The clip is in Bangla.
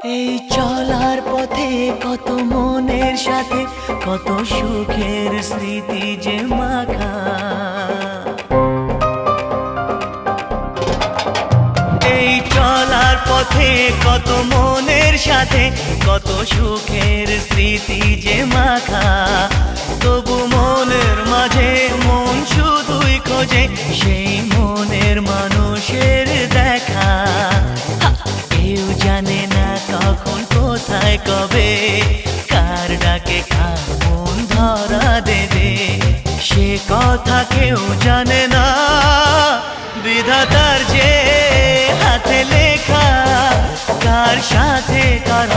এই চলার পথে কত মনের সাথে কত সুখের স্মৃতি যে মাখা। এই চলার পথে কত মনের সাথে কত সুখের স্মৃতি যে মাখা। তবু মনের মাঝে মন শুধুই খোঁজে সেই মনের মানুষের দেখা। কেউ জানে না কখন কোথায় কবে কার ডাকে কার মন ধরা দেবে, সে কথা কেউ জানে না। বিধাতার যে হাতে লেখা কার সাথে কার